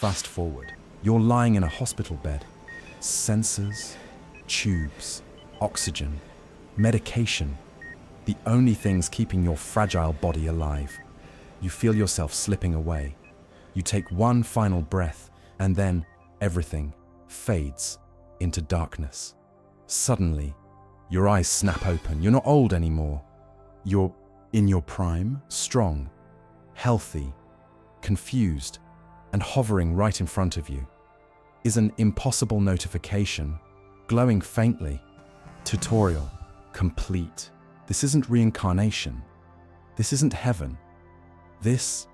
Fast forward. You're lying in a hospital bed. Sensors, tubes, oxygen, medication. The only things keeping your fragile body alive. You feel yourself slipping away. You take one final breath, and then everything fades into darkness. Suddenly, your eyes snap open. You're not old anymore. You're in your prime, strong, healthy, confused, and hovering right in front of you is an impossible notification, glowing faintly. Tutorial complete. This isn't reincarnation. This isn't heaven. This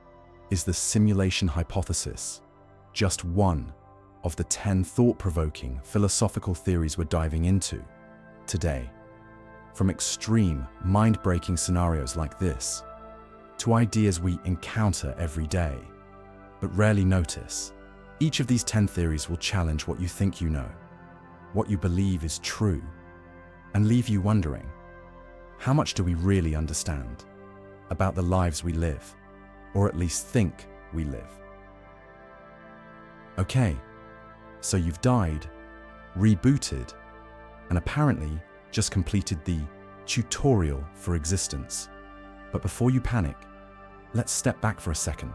is the simulation hypothesis, just one of the 10 thought-provoking philosophical theories we're diving into today. From extreme, mind-breaking scenarios like this, to ideas we encounter every day, but rarely notice, each of these 10 theories will challenge what you think you know, what you believe is true, and leave you wondering, how much do we really understand about the lives we live, or at least think we live? Okay, so you've died, rebooted, and apparently just completed the tutorial for existence. But before you panic, let's step back for a second,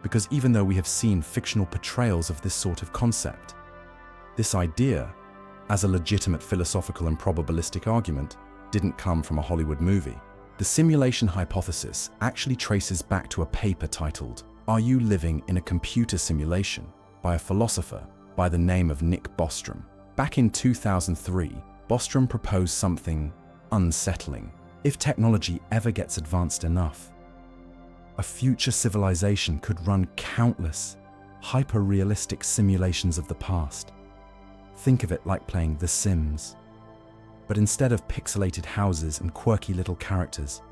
because even though we have seen fictional portrayals of this sort of concept, this idea, as a legitimate philosophical and probabilistic argument, didn't come from a Hollywood movie. The simulation hypothesis actually traces back to a paper titled, "Are You Living in a Computer Simulation?" by a philosopher by the name of Nick Bostrom. Back in 2003, Bostrom proposed something unsettling. If technology ever gets advanced enough, a future civilization could run countless hyper-realistic simulations of the past. Think of it like playing The Sims. But instead of pixelated houses and quirky little characters,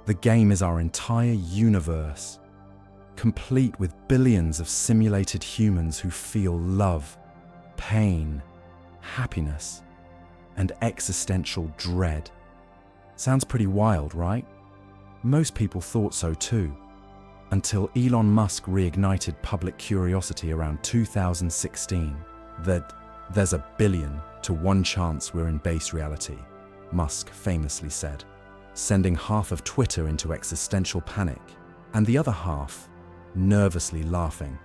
the game is our entire universe, complete with billions of simulated humans who feel love, pain, happiness, and existential dread. Sounds pretty wild, right? Most people thought so too, until Elon Musk reignited public curiosity around 2016 that there's a 1 to 1 chance we're in base reality, Musk famously said, sending half of Twitter into existential panic, and the other half nervously laughing.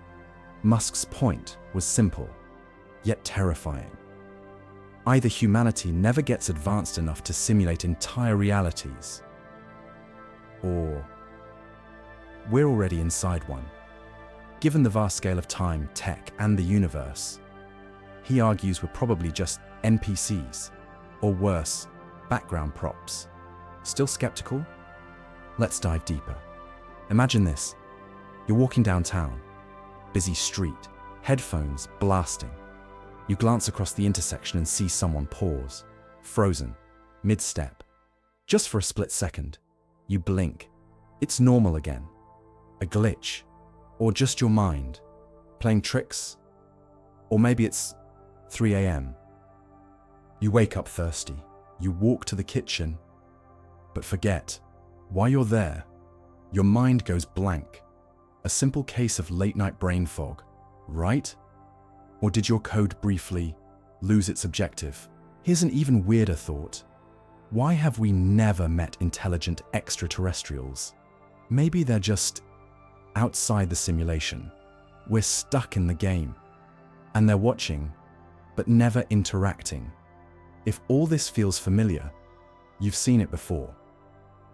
Musk's point was simple, yet terrifying. Either humanity never gets advanced enough to simulate entire realities, or we're already inside one. Given the vast scale of time, tech, and the universe, he argues we're probably just NPCs, or worse, background props. Still skeptical? Let's dive deeper. Imagine this. You're walking downtown, busy street, headphones blasting. You glance across the intersection and see someone pause, frozen, mid-step. Just for a split second, you blink. It's normal again. A glitch, or just your mind, playing tricks, or maybe it's 3 a.m. You wake up thirsty. You walk to the kitchen, but forget why you're there. Your mind goes blank. A simple case of late-night brain fog, right? Or did your code briefly lose its objective? Here's an even weirder thought. Why have we never met intelligent extraterrestrials? Maybe they're just outside the simulation. We're stuck in the game, and they're watching, but never interacting. If all this feels familiar, you've seen it before.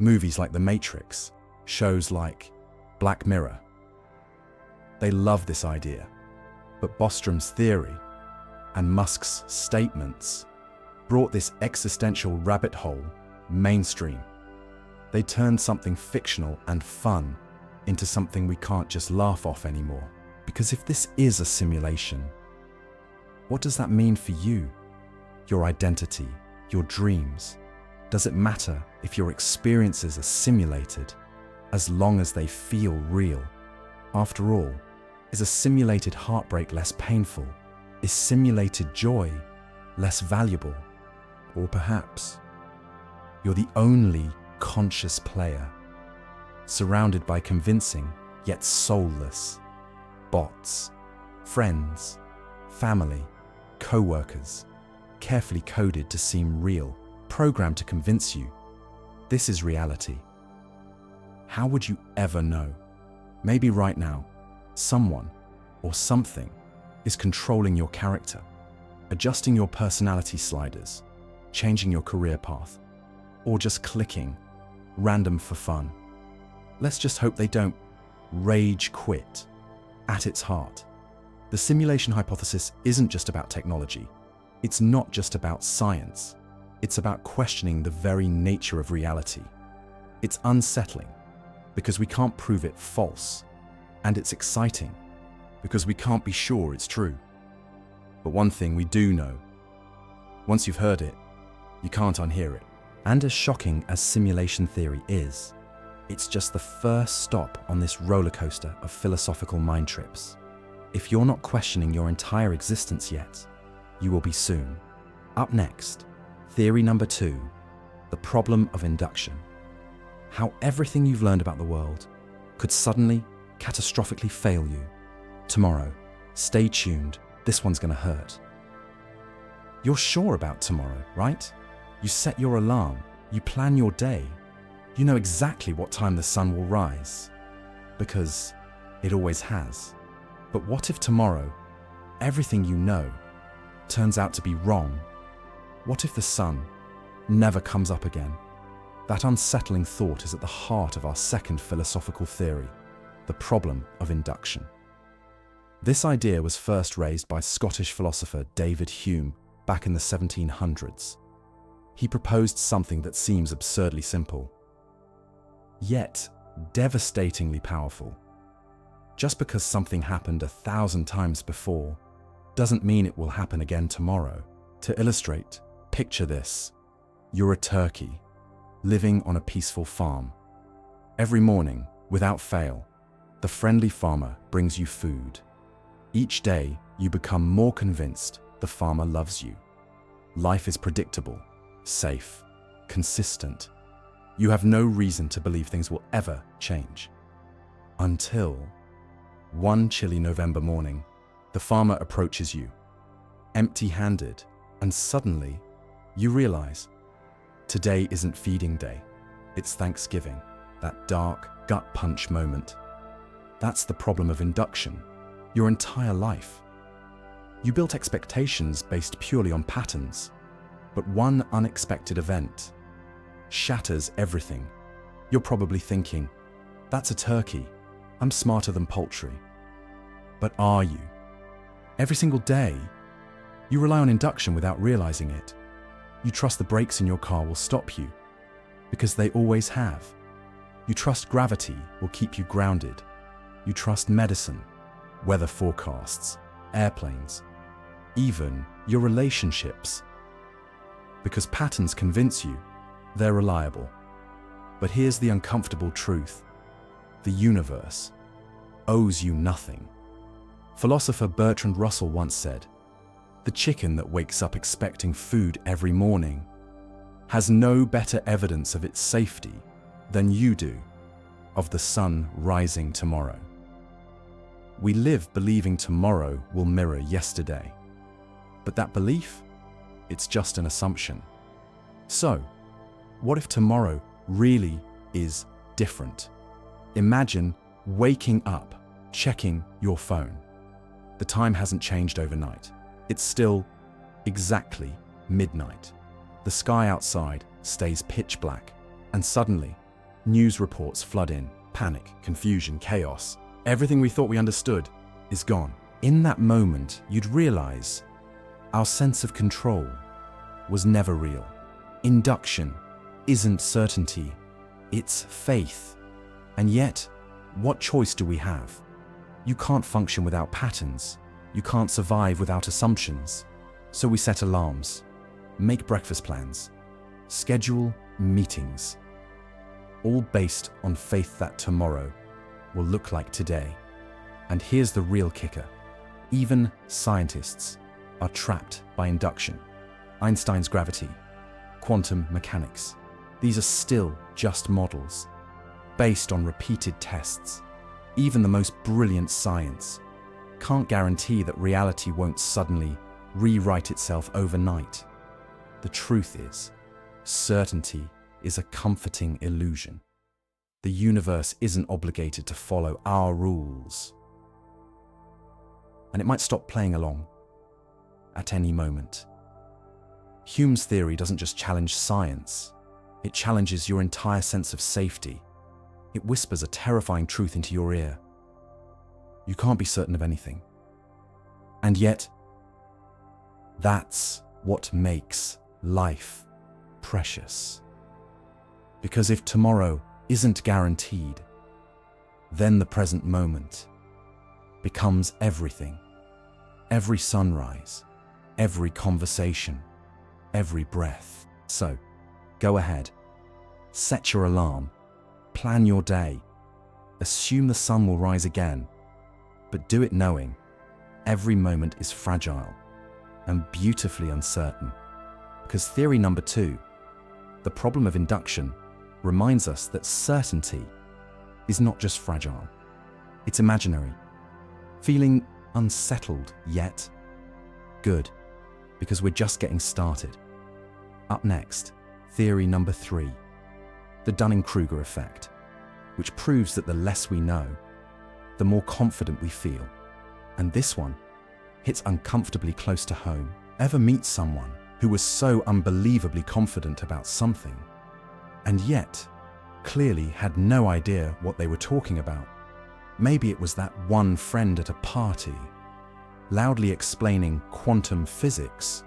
Movies like The Matrix, shows like Black Mirror. They love this idea. But Bostrom's theory and Musk's statements brought this existential rabbit hole mainstream. They turned something fictional and fun into something we can't just laugh off anymore. Because if this is a simulation, what does that mean for you? Your identity, your dreams? Does it matter if your experiences are simulated, as long as they feel real? After all, is a simulated heartbreak less painful? Is simulated joy less valuable? Or perhaps you're the only conscious player, surrounded by convincing yet soulless bots, friends, family, co-workers, carefully coded to seem real, programmed to convince you this is reality. How would you ever know? Maybe right now, someone or something is controlling your character, adjusting your personality sliders, changing your career path, or just clicking random for fun. Let's just hope they don't rage quit. At its heart, the simulation hypothesis isn't just about technology. It's not just about science. It's about questioning the very nature of reality. It's unsettling because we can't prove it false, and it's exciting because we can't be sure it's true. But one thing we do know: once you've heard it, you can't unhear it. And as shocking as simulation theory is, it's just the first stop on this roller coaster of philosophical mind trips. If you're not questioning your entire existence yet, you will be soon. Up next, theory number 2, the problem of induction. How everything you've learned about the world could suddenly, catastrophically fail you. Tomorrow, stay tuned, this one's gonna hurt. You're sure about tomorrow, right? You set your alarm, you plan your day, you know exactly what time the sun will rise, because it always has. But what if tomorrow, everything you know turns out to be wrong? What if the sun never comes up again? That unsettling thought is at the heart of our second philosophical theory, the problem of induction. This idea was first raised by Scottish philosopher David Hume back in the 1700s. He proposed something that seems absurdly simple, yet devastatingly powerful. Just because something happened 1,000 times before doesn't mean it will happen again tomorrow. To illustrate, picture this. You're a turkey, living on a peaceful farm. Every morning, without fail, the friendly farmer brings you food. Each day, you become more convinced the farmer loves you. Life is predictable, safe, consistent. You have no reason to believe things will ever change. Until one chilly November morning, the farmer approaches you, empty-handed, and suddenly you realize today isn't feeding day, it's Thanksgiving, that dark, gut-punch moment. That's the problem of induction, your entire life. You built expectations based purely on patterns, but one unexpected event shatters everything. You're probably thinking, that's a turkey, I'm smarter than poultry. But are you? Every single day, you rely on induction without realizing it. You trust the brakes in your car will stop you, because they always have. You trust gravity will keep you grounded. You trust medicine, weather forecasts, airplanes, even your relationships. Because patterns convince you they're reliable. But here's the uncomfortable truth. The universe owes you nothing. Philosopher Bertrand Russell once said, "The chicken that wakes up expecting food every morning has no better evidence of its safety than you do of the sun rising tomorrow." We live believing tomorrow will mirror yesterday. But that belief, it's just an assumption. So, what if tomorrow really is different? Imagine waking up, checking your phone. The time hasn't changed overnight. It's still exactly midnight. The sky outside stays pitch black, and suddenly, news reports flood in. Panic, confusion, chaos. Everything we thought we understood is gone. In that moment, you'd realize our sense of control was never real. Induction isn't certainty, it's faith. And yet, what choice do we have? You can't function without patterns. You can't survive without assumptions. So we set alarms, make breakfast plans, schedule meetings, all based on faith that tomorrow will look like today. And here's the real kicker. Even scientists are trapped by induction. Einstein's gravity, quantum mechanics. These are still just models, based on repeated tests. Even the most brilliant science can't guarantee that reality won't suddenly rewrite itself overnight. The truth is, certainty is a comforting illusion. The universe isn't obligated to follow our rules. And it might stop playing along at any moment. Hume's theory doesn't just challenge science, it challenges your entire sense of safety. It whispers a terrifying truth into your ear. You can't be certain of anything. And yet, that's what makes life precious. Because if tomorrow isn't guaranteed, then the present moment becomes everything. Every sunrise, every conversation, every breath. So, go ahead, set your alarm, plan your day, assume the sun will rise again, but do it knowing every moment is fragile and beautifully uncertain. Because theory number 2, the problem of induction, reminds us that certainty is not just fragile, it's imaginary. Feeling unsettled yet? Good, because we're just getting started. Up next, theory number 3, the Dunning-Kruger Effect, which proves that the less we know, the more confident we feel. And this one hits uncomfortably close to home. Ever meet someone who was so unbelievably confident about something, and yet clearly had no idea what they were talking about? Maybe it was that one friend at a party, loudly explaining quantum physics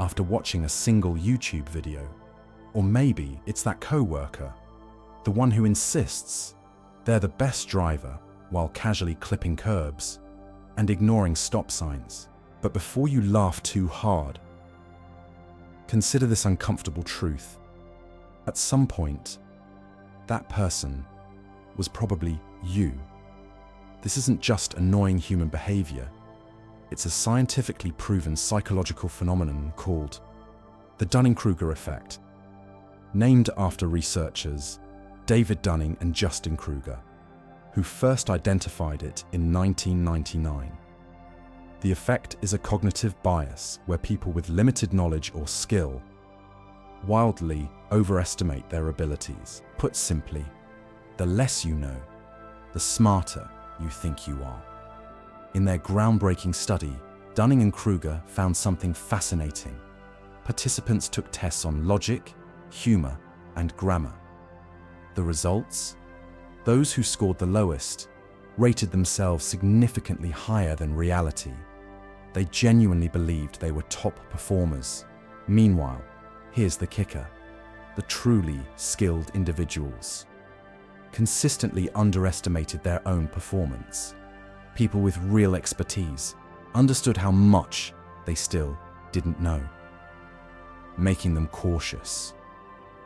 after watching a single YouTube video. Or maybe it's that coworker, the one who insists they're the best driver while casually clipping curbs and ignoring stop signs. But before you laugh too hard, consider this uncomfortable truth. At some point, that person was probably you. This isn't just annoying human behavior. It's a scientifically proven psychological phenomenon called the Dunning-Kruger Effect, named after researchers David Dunning and Justin Kruger, who first identified it in 1999. The effect is a cognitive bias where people with limited knowledge or skill wildly overestimate their abilities. Put simply, the less you know, the smarter you think you are. In their groundbreaking study, Dunning and Kruger found something fascinating. Participants took tests on logic, humor, and grammar. The results? Those who scored the lowest rated themselves significantly higher than reality. They genuinely believed they were top performers. Meanwhile, here's the kicker. The truly skilled individuals consistently underestimated their own performance. People with real expertise understood how much they still didn't know, making them cautious,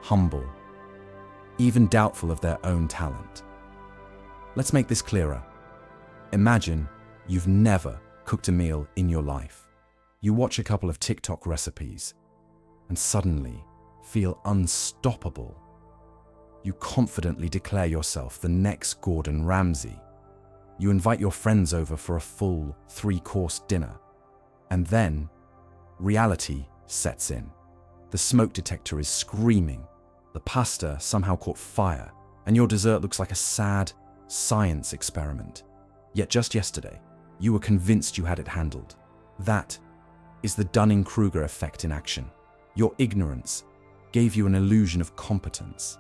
humble, even doubtful of their own talent. Let's make this clearer. Imagine you've never cooked a meal in your life. You watch a couple of TikTok recipes and suddenly feel unstoppable. You confidently declare yourself the next Gordon Ramsay. You invite your friends over for a full 3-course dinner. And then reality sets in. The smoke detector is screaming. The pasta somehow caught fire, and your dessert looks like a sad science experiment. Yet just yesterday, you were convinced you had it handled. That is the Dunning-Kruger effect in action. Your ignorance gave you an illusion of competence.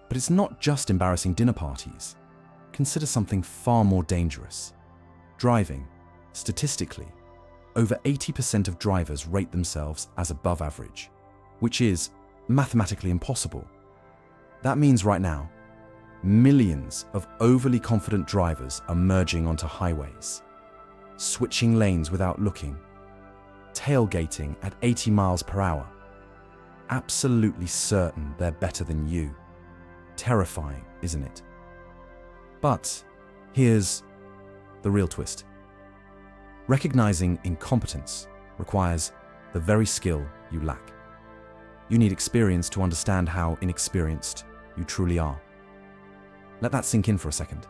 But it's not just embarrassing dinner parties. Consider something far more dangerous. Driving. Statistically, over 80% of drivers rate themselves as above average, which is mathematically impossible. That means right now, millions of overly confident drivers are merging onto highways, switching lanes without looking, tailgating at 80 miles per hour, absolutely certain they're better than you. Terrifying, isn't it? But here's the real twist. Recognizing incompetence requires the very skill you lack. You need experience to understand how inexperienced you truly are. Let that sink in for a second.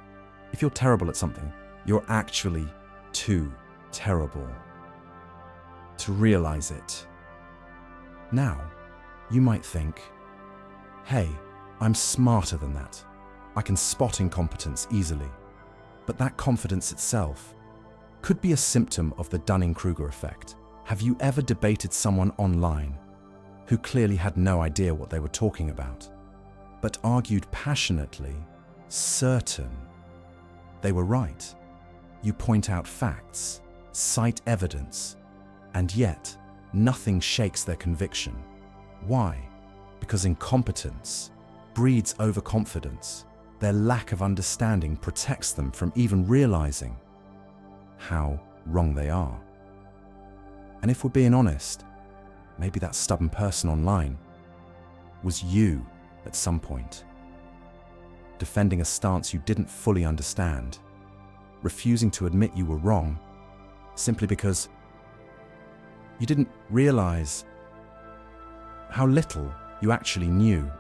If you're terrible at something, you're actually too terrible to realize it. Now, you might think, hey, I'm smarter than that. I can spot incompetence easily. But that confidence itself could be a symptom of the Dunning-Kruger effect. Have you ever debated someone online who clearly had no idea what they were talking about, but argued passionately, certain they were right? You point out facts, cite evidence, and yet nothing shakes their conviction. Why? Because incompetence breeds overconfidence. Their lack of understanding protects them from even realizing how wrong they are. And if we're being honest, maybe that stubborn person online was you at some point, defending a stance you didn't fully understand, refusing to admit you were wrong simply because you didn't realize how little you actually knew.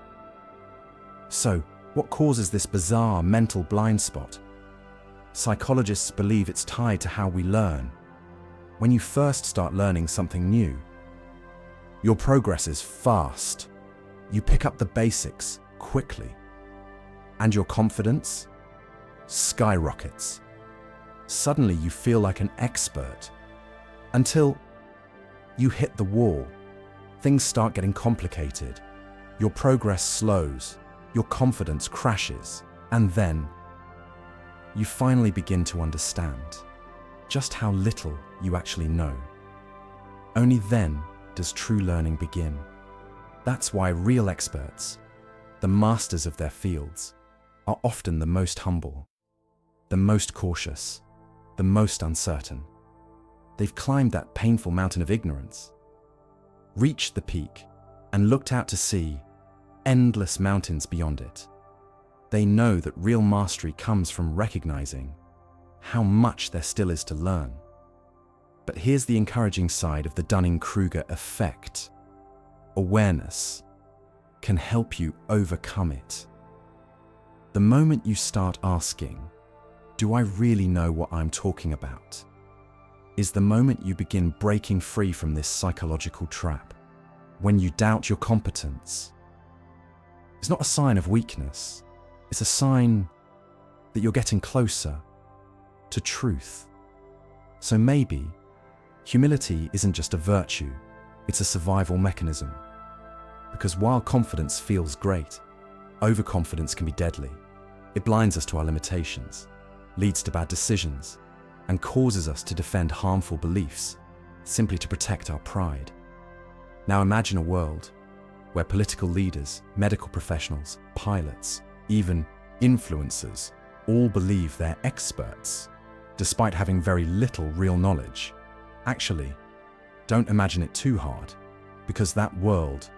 So, what causes this bizarre mental blind spot? Psychologists believe it's tied to how we learn. When you first start learning something new, your progress is fast. You pick up the basics quickly, and your confidence skyrockets. Suddenly you feel like an expert until you hit the wall. Things start getting complicated. Your progress slows. Your confidence crashes, and then you finally begin to understand just how little you actually know. Only then does true learning begin. That's why real experts, the masters of their fields, are often the most humble, the most cautious, the most uncertain. They've climbed that painful mountain of ignorance, reached the peak, and looked out to see endless mountains beyond it. They know that real mastery comes from recognizing how much there still is to learn. But here's the encouraging side of the Dunning-Kruger effect. Awareness can help you overcome it. The moment you start asking, do I really know what I'm talking about, is the moment you begin breaking free from this psychological trap. When you doubt your competence, it's not a sign of weakness. It's a sign that you're getting closer to truth. So maybe humility isn't just a virtue, it's a survival mechanism. Because while confidence feels great, overconfidence can be deadly. It blinds us to our limitations, leads to bad decisions, and causes us to defend harmful beliefs simply to protect our pride. Now imagine a world where political leaders, medical professionals, pilots, even influencers all believe they're experts, despite having very little real knowledge. Actually, don't imagine it too hard, because that world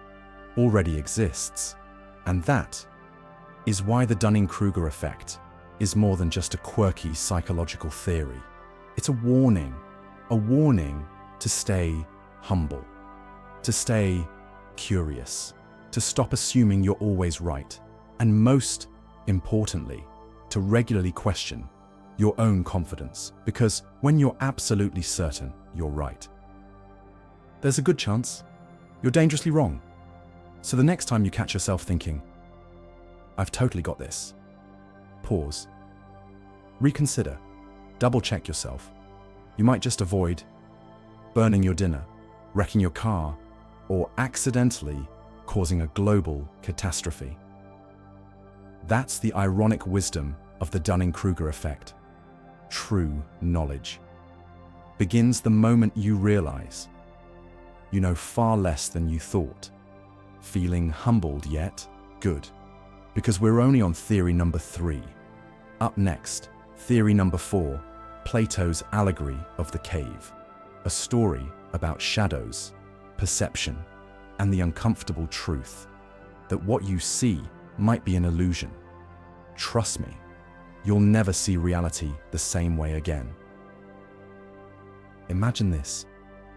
already exists. And that is why the Dunning-Kruger effect is more than just a quirky psychological theory. It's a warning to stay humble, to stay curious, to stop assuming you're always right, and most importantly, to regularly question your own confidence, because when you're absolutely certain you're right, there's a good chance you're dangerously wrong. So the next time you catch yourself thinking, I've totally got this, pause, reconsider, double-check yourself. You might just avoid burning your dinner, wrecking your car, or accidentally causing a global catastrophe. That's the ironic wisdom of the Dunning-Kruger effect. True knowledge begins the moment you realize you know far less than you thought. Feeling humbled yet? Good. Because we're only on theory number 3. Up next, theory number 4, Plato's allegory of the cave. A story about shadows, perception, and the uncomfortable truth that what you see might be an illusion. Trust me, you'll never see reality the same way again. Imagine this.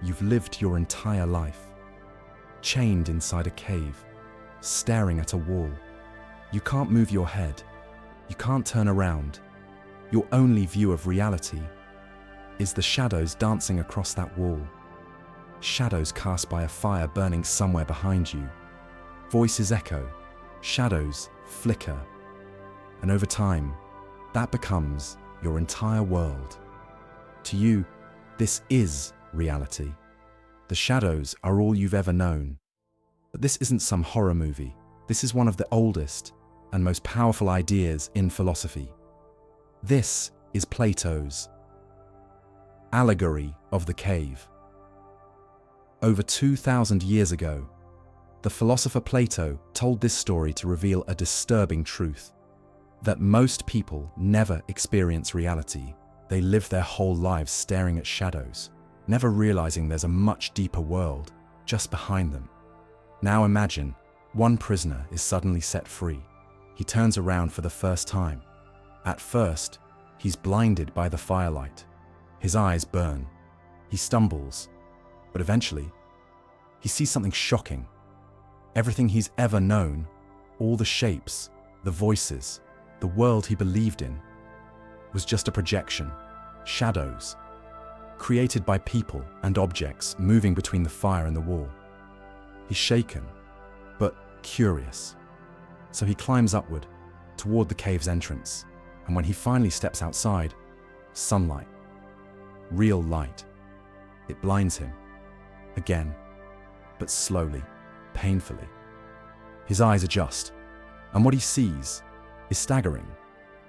You've lived your entire life, chained inside a cave, staring at a wall. You can't move your head. You can't turn around. Your only view of reality is the shadows dancing across that wall. Shadows cast by a fire burning somewhere behind you. Voices echo, shadows flicker, and over time, that becomes your entire world. To you, this is reality. The shadows are all you've ever known. But this isn't some horror movie. This is one of the oldest and most powerful ideas in philosophy. This is Plato's allegory of the cave. Over 2,000 years ago, the philosopher Plato told this story to reveal a disturbing truth: that most people never experience reality. They live their whole lives staring at shadows, never realizing there's a much deeper world just behind them. Now imagine, one prisoner is suddenly set free. He turns around for the first time. At first, he's blinded by the firelight. His eyes burn. He stumbles, but eventually, he sees something shocking. Everything he's ever known, all the shapes, the voices, the world he believed in, was just a projection, shadows, created by people and objects moving between the fire and the wall. He's shaken, but curious. So he climbs upward, toward the cave's entrance, and when he finally steps outside, sunlight, real light. It blinds him, again, but slowly, painfully. His eyes adjust, and what he sees is staggering.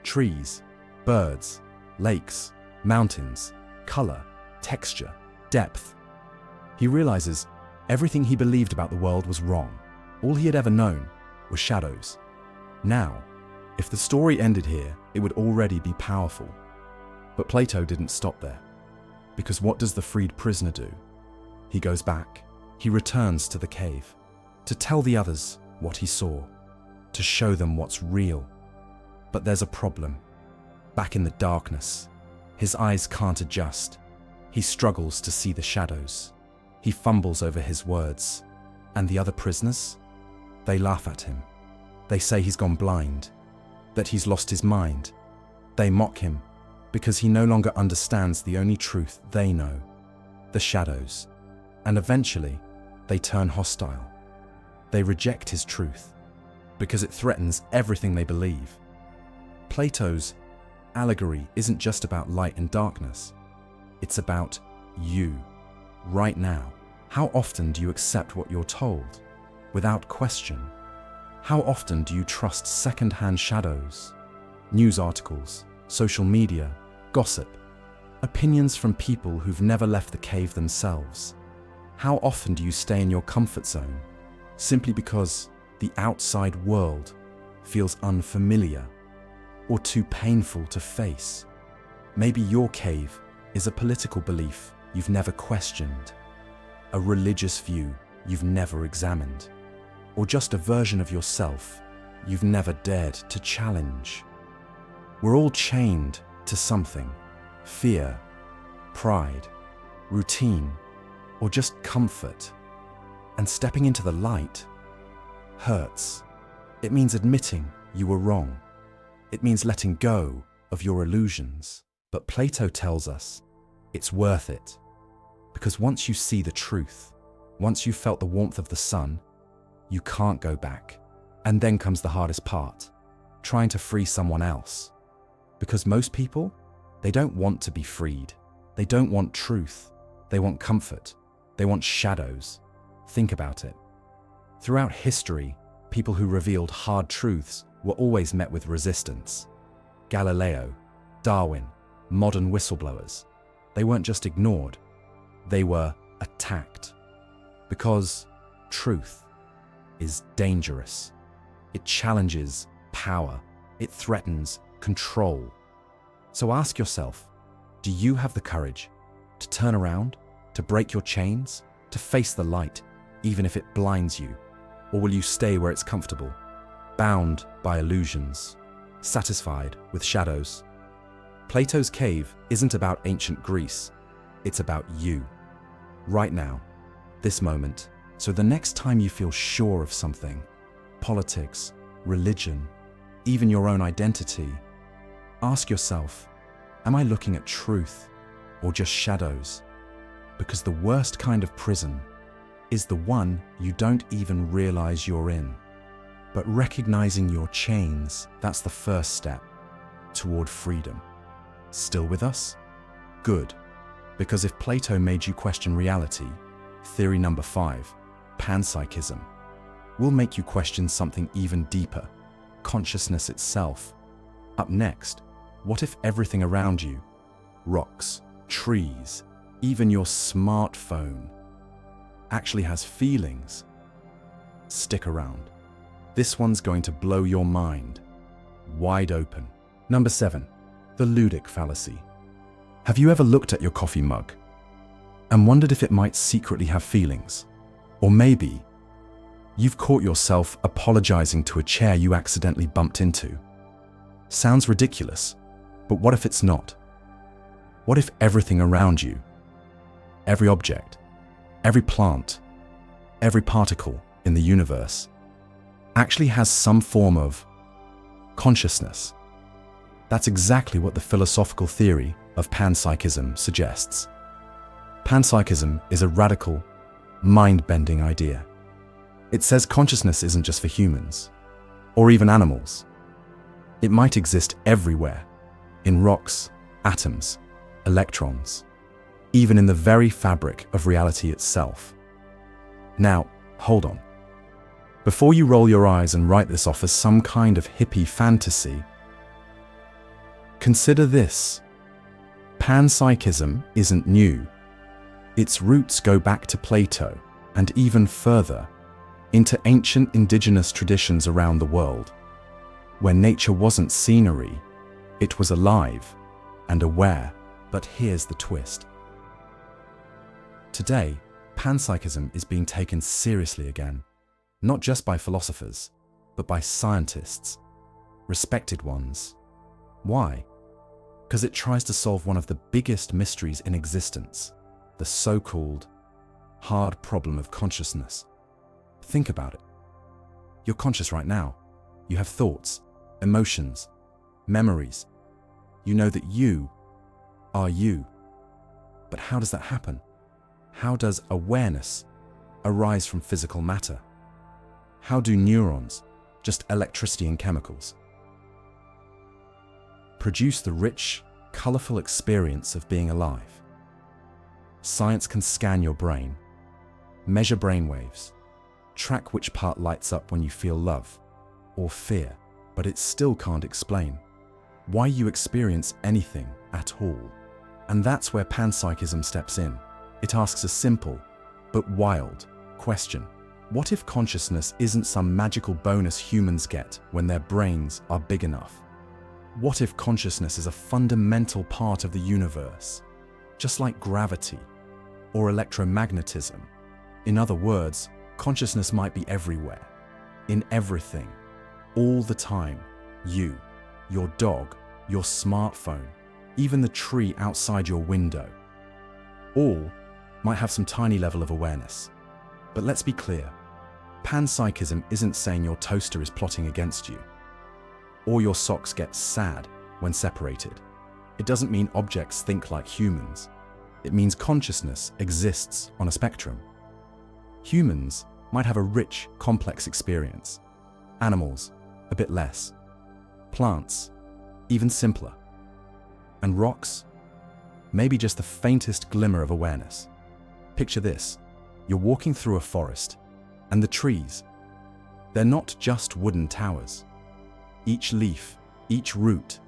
Trees, birds, lakes, mountains, color, texture, depth. He realizes everything he believed about the world was wrong. All he had ever known were shadows. Now, if the story ended here, it would already be powerful. But Plato didn't stop there. Because what does the freed prisoner do? He goes back. He returns to the cave to tell the others what he saw, to show them what's real. But there's a problem. Back in the darkness, his eyes can't adjust. He struggles to see the shadows. He fumbles over his words. And the other prisoners? They laugh at him. They say he's gone blind, that he's lost his mind. They mock him because he no longer understands the only truth they know, the shadows. And eventually, they turn hostile. They reject his truth because it threatens everything they believe. Plato's allegory isn't just about light and darkness. It's about you, right now. How often do you accept what you're told, without question? How often do you trust second-hand shadows, news articles, social media, gossip, opinions from people who've never left the cave themselves? How often do you stay in your comfort zone, simply because the outside world feels unfamiliar or too painful to face? Maybe your cave is a political belief you've never questioned, a religious view you've never examined, or just a version of yourself you've never dared to challenge. We're all chained to something: fear, pride, routine, or just comfort. And stepping into the light hurts. It means admitting you were wrong. It means letting go of your illusions. But Plato tells us it's worth it. Because once you see the truth, once you've felt the warmth of the sun, you can't go back. And then comes the hardest part: trying to free someone else. Because most people, they don't want to be freed. They don't want truth. They want comfort. They want shadows. Think about it. Throughout history, people who revealed hard truths were always met with resistance. Galileo, Darwin, modern whistleblowers. They weren't just ignored, they were attacked. Because truth is dangerous. It challenges power. It threatens control. So ask yourself, do you have the courage to turn around, to break your chains, to face the light, even if it blinds you? Or will you stay where it's comfortable, bound by illusions, satisfied with shadows? Plato's cave isn't about ancient Greece. It's about you, right now, this moment. So the next time you feel sure of something, politics, religion, even your own identity, ask yourself, am I looking at truth or just shadows. Because the worst kind of prison is the one you don't even realize you're in. But recognizing your chains, that's the first step toward freedom. Still with us? Good. Because if Plato made you question reality, theory number 5, Panpsychism, will make you question something even deeper, consciousness itself. Up next, what if everything around you, rocks, trees, even your smartphone, actually has feelings? Stick around. This one's going to blow your mind wide open. Number 7, the Ludic Fallacy. Have you ever looked at your coffee mug and wondered if it might secretly have feelings? Or maybe you've caught yourself apologizing to a chair you accidentally bumped into. Sounds ridiculous, but what if it's not? What if everything around you, every object, every plant, every particle in the universe, actually has some form of consciousness? That's exactly what the philosophical theory of panpsychism suggests. Panpsychism is a radical, mind-bending idea. It says consciousness isn't just for humans, or even animals. It might exist everywhere, in rocks, atoms, electrons, even in the very fabric of reality itself. Now, hold on. Before you roll your eyes and write this off as some kind of hippie fantasy, consider this. Panpsychism isn't new. Its roots go back to Plato and even further, into ancient indigenous traditions around the world, where nature wasn't scenery, it was alive and aware. But here's the twist. Today, panpsychism is being taken seriously again, not just by philosophers, but by scientists, respected ones. Why? Because it tries to solve one of the biggest mysteries in existence, the so-called hard problem of consciousness. Think about it. You're conscious right now. You have thoughts, emotions, memories. You know that you are you. But how does that happen? How does awareness arise from physical matter? How do neurons, just electricity and chemicals, produce the rich, colorful experience of being alive? Science can scan your brain, measure brainwaves, track which part lights up when you feel love or fear, but it still can't explain why you experience anything at all. And that's where panpsychism steps in. It asks a simple, but wild, question. What if consciousness isn't some magical bonus humans get when their brains are big enough? What if consciousness is a fundamental part of the universe, just like gravity or electromagnetism? In other words, consciousness might be everywhere, in everything, all the time. You, your dog, your smartphone, even the tree outside your window. All might have some tiny level of awareness. But let's be clear, panpsychism isn't saying your toaster is plotting against you, or your socks get sad when separated. It doesn't mean objects think like humans. It means consciousness exists on a spectrum. Humans might have a rich, complex experience. Animals, a bit less. Plants, even simpler. And rocks, maybe just the faintest glimmer of awareness. Picture this. You're walking through a forest, and the trees, they're not just wooden towers. Each leaf, each root,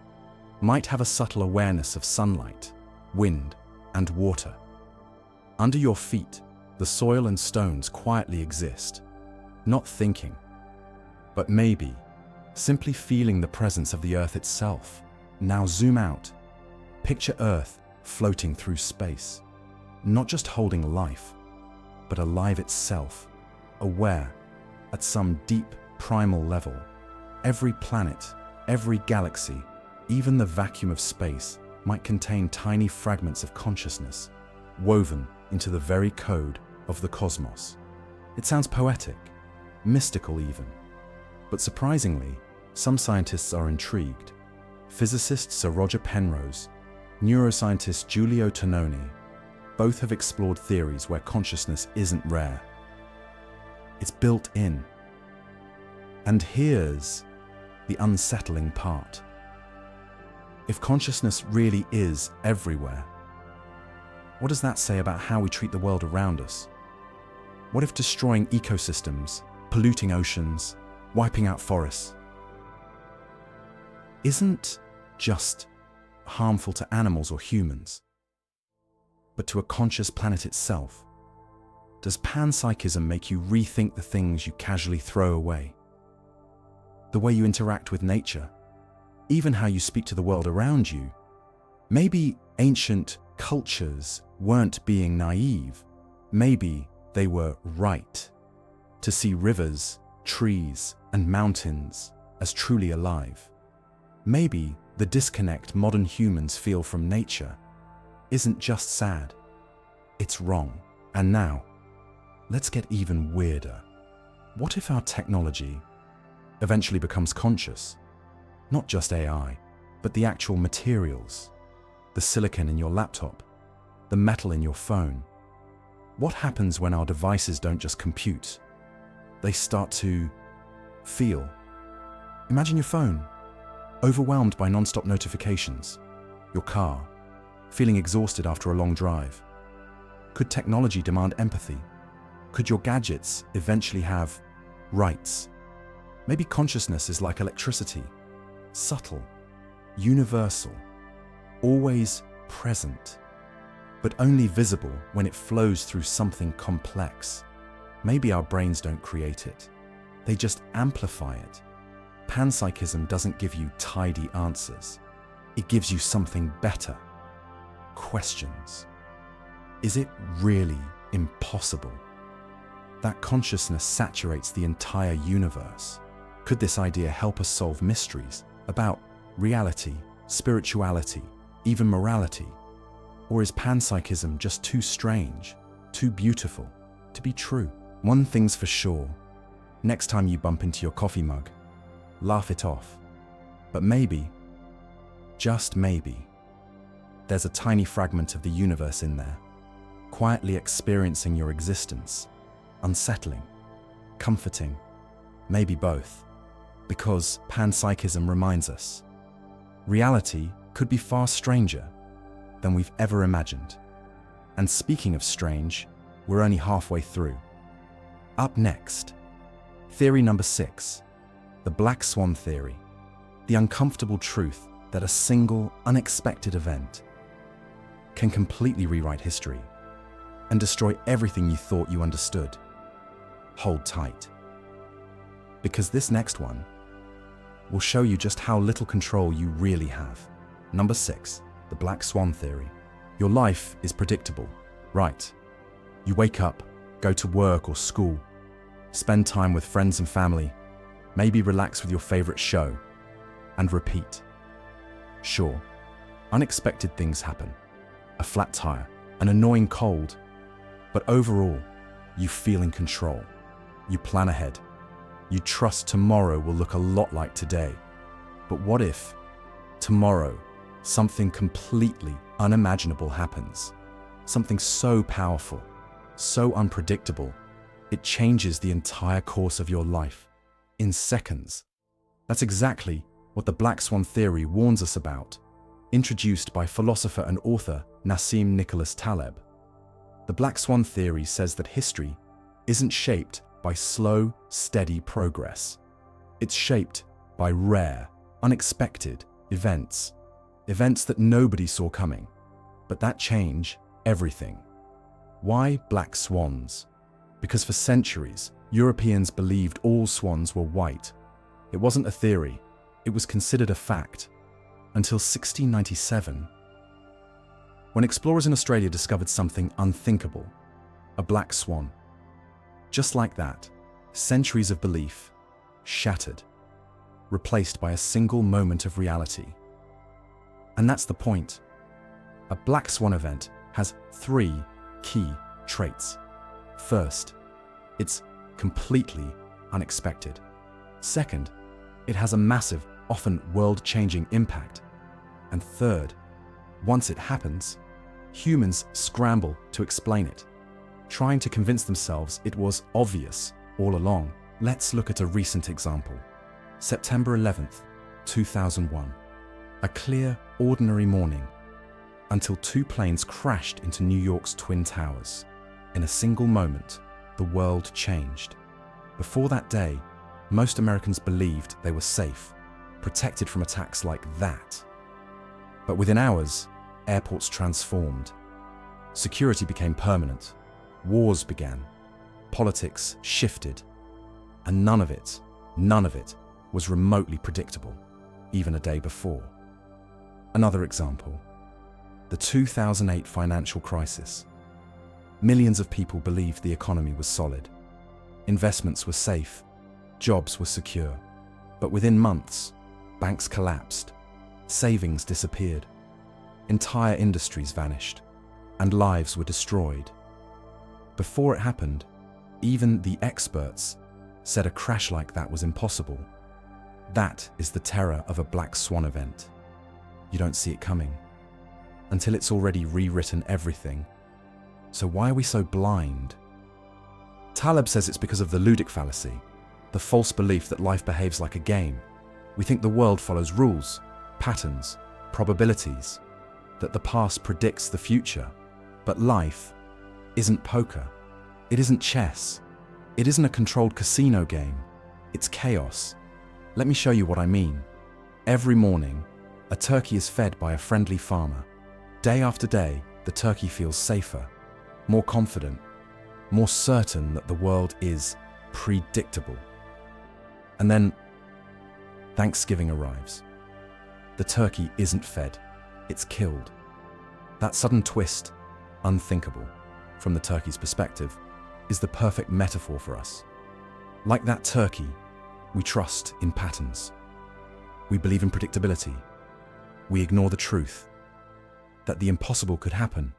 might have a subtle awareness of sunlight, wind, and water. Under your feet, the soil and stones quietly exist, not thinking, but maybe simply feeling the presence of the earth itself. Now zoom out. Picture Earth floating through space, not just holding life, but alive itself, aware at some deep primal level. Every planet, every galaxy, even the vacuum of space might contain tiny fragments of consciousness, woven into the very code of the cosmos. It sounds poetic, mystical even. But surprisingly, some scientists are intrigued. Physicist Sir Roger Penrose neuroscientist Giulio Tononi both have explored theories where consciousness isn't rare. It's built in. And here's the unsettling part. If consciousness really is everywhere, what does that say about how we treat the world around us? What if destroying ecosystems, polluting oceans, wiping out forests isn't just harmful to animals or humans, but to a conscious planet itself? Does panpsychism make you rethink the things you casually throw away? The way you interact with nature, even how you speak to the world around you? Maybe ancient cultures weren't being naive. Maybe they were right to see rivers, trees, and mountains as truly alive. Maybe the disconnect modern humans feel from nature isn't just sad, it's wrong. And now, let's get even weirder. What if our technology eventually becomes conscious? Not just AI, but the actual materials, the silicon in your laptop, the metal in your phone. What happens when our devices don't just compute? They start to feel. Imagine your phone, overwhelmed by non-stop notifications, your car, feeling exhausted after a long drive. Could technology demand empathy? Could your gadgets eventually have rights? Maybe consciousness is like electricity, subtle, universal, always present, but only visible when it flows through something complex. Maybe our brains don't create it, they just amplify it. Panpsychism doesn't give you tidy answers. It gives you something better. Questions. Is it really impossible that consciousness saturates the entire universe? Could this idea help us solve mysteries about reality, spirituality, even morality? Or is panpsychism just too strange, too beautiful to be true? One thing's for sure, next time you bump into your coffee mug, laugh it off. But maybe, just maybe, there's a tiny fragment of the universe in there, quietly experiencing your existence, unsettling, comforting, maybe both. Because panpsychism reminds us, reality could be far stranger than we've ever imagined. And speaking of strange, we're only halfway through. Up next, theory number 6, the Black Swan theory, the uncomfortable truth that a single, unexpected event can completely rewrite history and destroy everything you thought you understood. Hold tight, because this next one will show you just how little control you really have. Number 6, the Black Swan theory. Your life is predictable, right? You wake up, go to work or school, spend time with friends and family, maybe relax with your favorite show, and repeat. Sure, unexpected things happen. A flat tire, an annoying cold, but overall, you feel in control. You plan ahead. You trust tomorrow will look a lot like today. But what if tomorrow something completely unimaginable happens? Something so powerful, so unpredictable, it changes the entire course of your life in seconds. That's exactly what the Black Swan theory warns us about, introduced by philosopher and author Nassim Nicholas Taleb. The Black Swan theory says that history isn't shaped by slow, steady progress. It's shaped by rare, unexpected events that nobody saw coming, but that change everything. Why black swans? Because for centuries, Europeans believed all swans were white. It wasn't a theory, it was considered a fact, until 1697, when explorers in Australia discovered something unthinkable, a black swan. Just like that, centuries of belief shattered, replaced by a single moment of reality. And that's the point. A black swan event has 3 key traits. First, it's completely unexpected. Second, it has a massive, often world-changing impact. And third, Once it happens, humans scramble to explain it, trying to convince themselves it was obvious all along. Let's look at a recent example. September 11th, 2001. A clear, ordinary morning, until two planes crashed into New York's Twin Towers. In a single moment, the world changed. Before that day, most Americans believed they were safe, protected from attacks like that. But within hours, airports transformed. Security became permanent. Wars began. Politics shifted. And none of it was remotely predictable, even a day before. Another example, the 2008 financial crisis. Millions of people believed the economy was solid. Investments were safe. Jobs were secure. But within months, banks collapsed. Savings disappeared. Entire industries vanished. And lives were destroyed. Before it happened, even the experts said a crash like that was impossible. That is the terror of a black swan event. You don't see it coming until it's already rewritten everything. So why are we so blind? Taleb says it's because of the Ludic Fallacy, the false belief that life behaves like a game. We think the world follows rules, patterns, probabilities, that the past predicts the future. But life isn't poker. It isn't chess. It isn't a controlled casino game. It's chaos. Let me show you what I mean. Every morning, a turkey is fed by a friendly farmer. Day after day, the turkey feels safer, more confident, more certain that the world is predictable. And then Thanksgiving arrives. The turkey isn't fed, it's killed. That sudden twist, unthinkable from the turkey's perspective, is the perfect metaphor for us. Like that turkey, we trust in patterns. We believe in predictability. We ignore the truth that the impossible could happen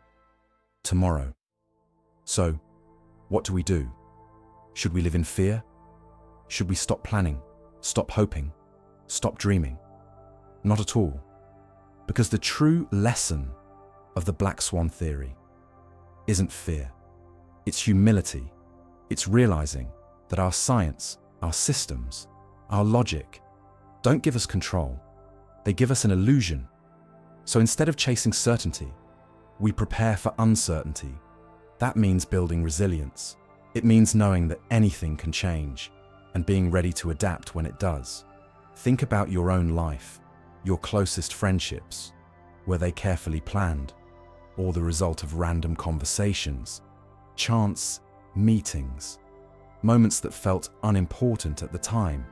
tomorrow. So, what do? Should we live in fear? Should we stop planning, stop hoping, stop dreaming? Not at all. Because the true lesson of the black swan theory isn't fear. It's humility. It's realizing that our science, our systems, our logic don't give us control. They give us an illusion. So instead of chasing certainty, we prepare for uncertainty. That means building resilience. It means knowing that anything can change and being ready to adapt when it does. Think about your own life, your closest friendships. Were they carefully planned, or the result of random conversations, chance meetings, moments that felt unimportant at the time?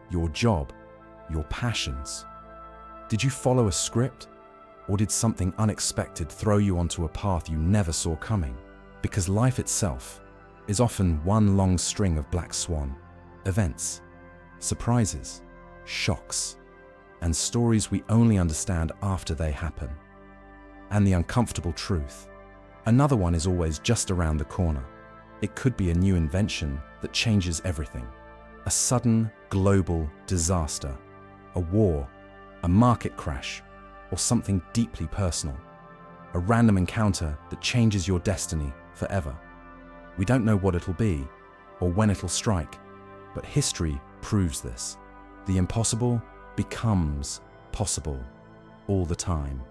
Your job, your passions. Did you follow a script, or did something unexpected throw you onto a path you never saw coming? Because life itself is often one long string of black swan events, surprises, shocks, and stories we only understand after they happen. And the uncomfortable truth, another one is always just around the corner. It could be a new invention that changes everything. A sudden global disaster, a war, a market crash, or something deeply personal. A random encounter that changes your destiny forever. We don't know what it'll be or when it'll strike, but history proves this. The impossible becomes possible all the time.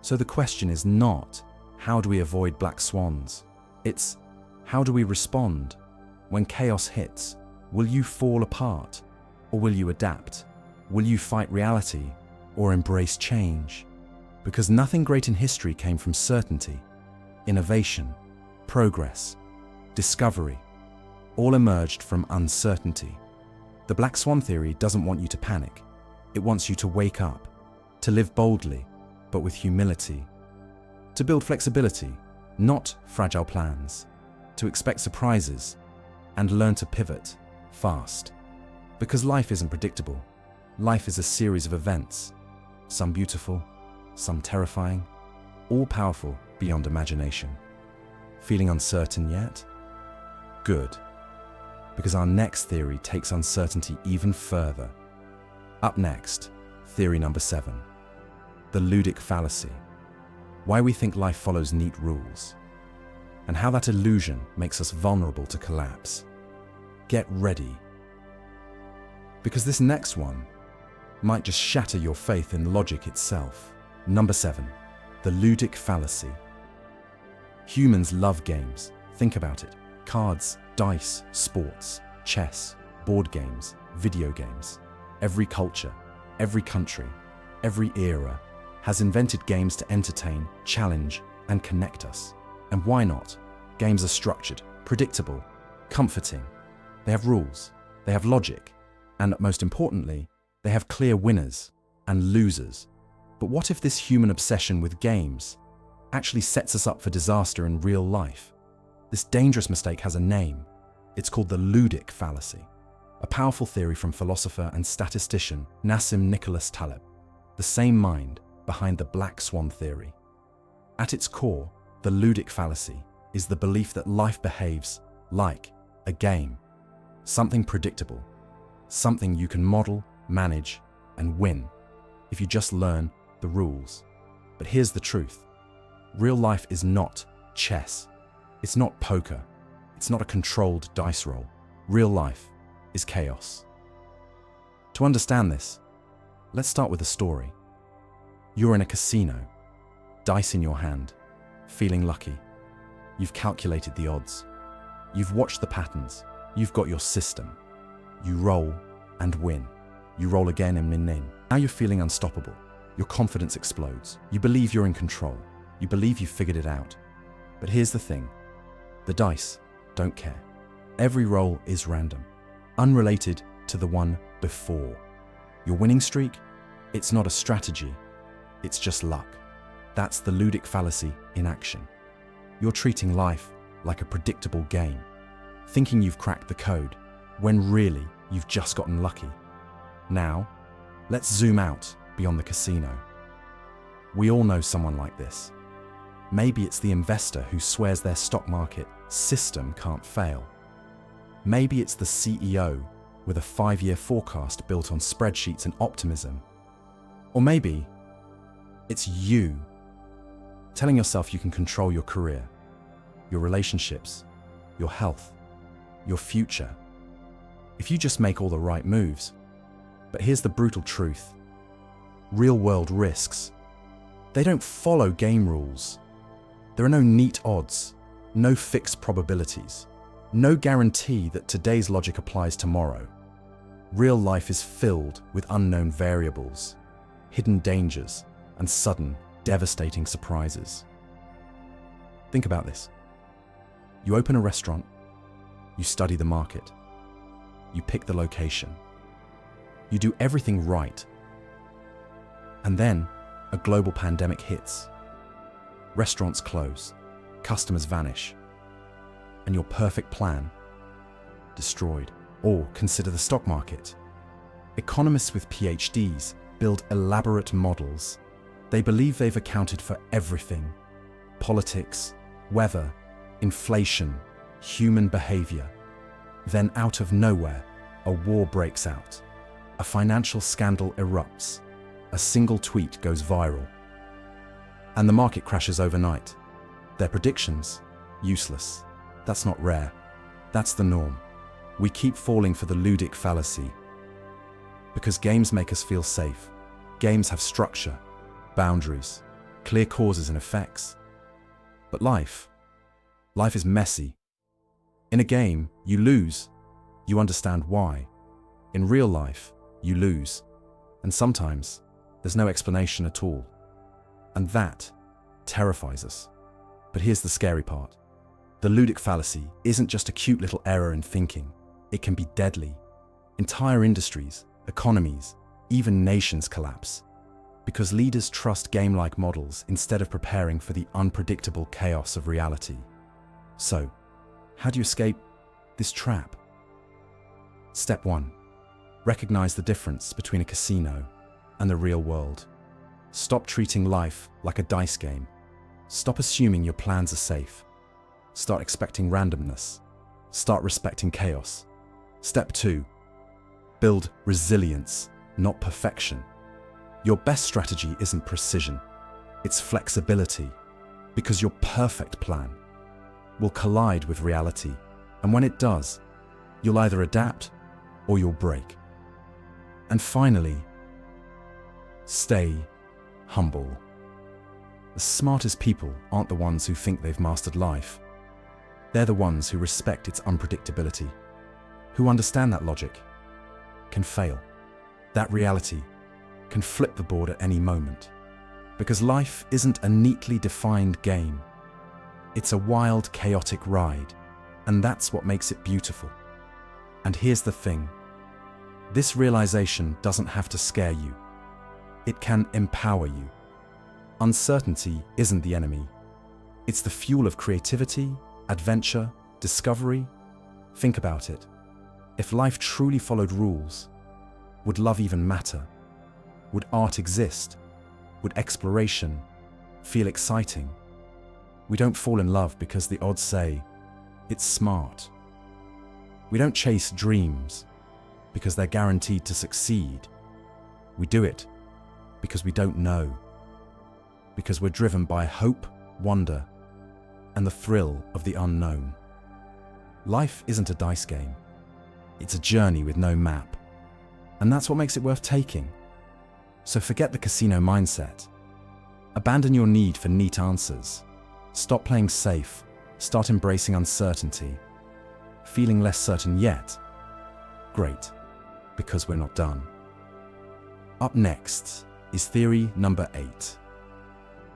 So the question is not, how do we avoid black swans? It's, how do we respond when chaos hits? Will you fall apart, or will you adapt? Will you fight reality or embrace change? Because nothing great in history came from certainty. Innovation, progress, discovery, all emerged from uncertainty. The black swan theory doesn't want you to panic. It wants you to wake up, to live boldly, but with humility, to build flexibility, not fragile plans, to expect surprises, and learn to pivot fast. Because life isn't predictable. Life is a series of events, some beautiful, some terrifying, all powerful beyond imagination. Feeling uncertain yet? Good. Because our next theory takes uncertainty even further. Up next, theory number 7, the Ludic Fallacy. why we think life follows neat rules, and how that illusion makes us vulnerable to collapse. Get ready, because this next one might just shatter your faith in logic itself. Number 7, the Ludic Fallacy. Humans love games. Think about it. Cards, dice, sports, chess, board games, video games. Every culture, every country, every era has invented games to entertain, challenge, and connect us. And why not? Games are structured, predictable, comforting. They have rules, they have logic, and most importantly, they have clear winners and losers. But what if this human obsession with games actually sets us up for disaster in real life? This dangerous mistake has a name. It's called the Ludic Fallacy, a powerful theory from philosopher and statistician Nassim Nicholas Taleb, the same mind behind the Black Swan theory. At its core, the Ludic Fallacy is the belief that life behaves like a game, something predictable, something you can model, manage, and win if you just learn the rules. But here's the truth. Real life is not chess. It's not poker. It's not a controlled dice roll. Real life is chaos. To understand this, let's start with a story. You're in a casino, dice in your hand, feeling lucky. You've calculated the odds. You've watched the patterns. You've got your system. You roll and win. You roll again and win. Now you're feeling unstoppable. Your confidence explodes. You believe you're in control. You believe you've figured it out. But here's the thing. The dice don't care. Every roll is random, unrelated to the one before. Your winning streak, it's not a strategy. It's just luck. That's the Ludic Fallacy in action. You're treating life like a predictable game, thinking you've cracked the code, when really you've just gotten lucky. Now, let's zoom out beyond the casino. We all know someone like this. Maybe it's the investor who swears their stock market system can't fail. Maybe it's the CEO with a 5-year forecast built on spreadsheets and optimism. Or maybe it's you, telling yourself you can control your career, your relationships, your health, your future, if you just make all the right moves. But here's the brutal truth. Real-world risks, they don't follow game rules. There are no neat odds, no fixed probabilities, no guarantee that today's logic applies tomorrow. Real life is filled with unknown variables, hidden dangers, and sudden, devastating surprises. Think about this. You open a restaurant, you study the market, you pick the location, you do everything right, and then a global pandemic hits. Restaurants close, customers vanish, and your perfect plan destroyed. Or consider the stock market. Economists with PhDs build elaborate models. They believe they've accounted for everything: politics, weather, inflation, human behavior. Then out of nowhere, a war breaks out. A financial scandal erupts. A single tweet goes viral. And the market crashes overnight. Their predictions? Useless. That's not rare. That's the norm. We keep falling for the Ludic Fallacy because games make us feel safe. Games have structure, boundaries, clear causes and effects. But life is messy. In a game, you lose. You understand why. In real life, you lose. And sometimes, there's no explanation at all. And that terrifies us. But here's the scary part. The Ludic Fallacy isn't just a cute little error in thinking. It can be deadly. Entire industries, economies, even nations collapse because leaders trust game-like models instead of preparing for the unpredictable chaos of reality. So, how do you escape this trap? Step 1. Recognize the difference between a casino and the real world. Stop treating life like a dice game. Stop assuming your plans are safe. Start expecting randomness. Start respecting chaos. Step 2. Build resilience, not perfection. Your best strategy isn't precision. It's flexibility, because your perfect plan will collide with reality, and when it does, you'll either adapt or you'll break. And finally, stay humble. The smartest people aren't the ones who think they've mastered life. They're the ones who respect its unpredictability, who understand that logic can fail, that reality can flip the board at any moment. Because life isn't a neatly defined game. It's a wild, chaotic ride, and that's what makes it beautiful. And here's the thing. This realization doesn't have to scare you. It can empower you. Uncertainty isn't the enemy. It's the fuel of creativity, adventure, discovery. Think about it. If life truly followed rules, would love even matter? Would art exist? Would exploration feel exciting? We don't fall in love because the odds say it's smart. We don't chase dreams because they're guaranteed to succeed. We do it because we don't know, because we're driven by hope, wonder, and the thrill of the unknown. Life isn't a dice game. It's a journey with no map. And that's what makes it worth taking. So forget the casino mindset. Abandon your need for neat answers. Stop playing safe. Start embracing uncertainty. Feeling less certain yet? Great, because we're not done. Up next is theory number 8.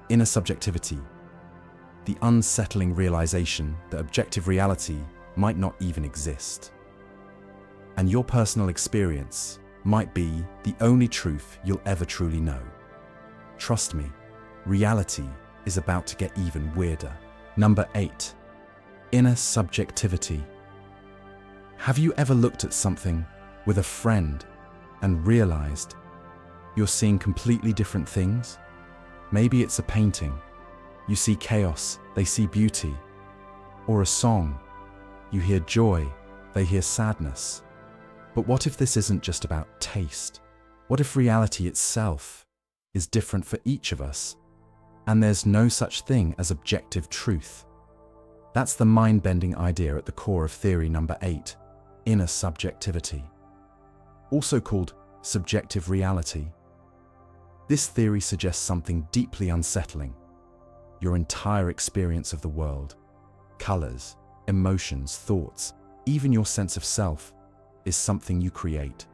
Inner subjectivity. The unsettling realization that objective reality might not even exist. And your personal experience might be the only truth you'll ever truly know. Trust me, reality is about to get even weirder. Number 8. Inner subjectivity. Have you ever looked at something with a friend and realized you're seeing completely different things? Maybe it's a painting. You see chaos, they see beauty. Or a song. You hear joy, they hear sadness. But what if this isn't just about taste? What if reality itself is different for each of us, and there's no such thing as objective truth? That's the mind-bending idea at the core of theory number 8, inner subjectivity, also called subjective reality. This theory suggests something deeply unsettling. Your entire experience of the world, colors, emotions, thoughts, even your sense of self, is something you create,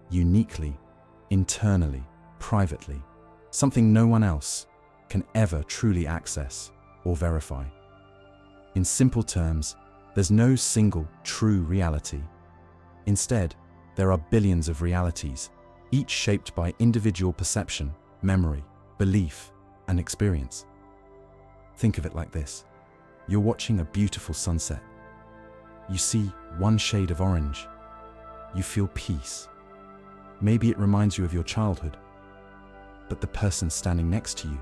uniquely, internally, privately, something no one else can ever truly access or verify. In simple terms, there's no single true reality. Instead, there are billions of realities, each shaped by individual perception, memory, belief, and experience. Think of it like this. You're watching a beautiful sunset. You see one shade of orange. You feel peace. Maybe it reminds you of your childhood. But the person standing next to you,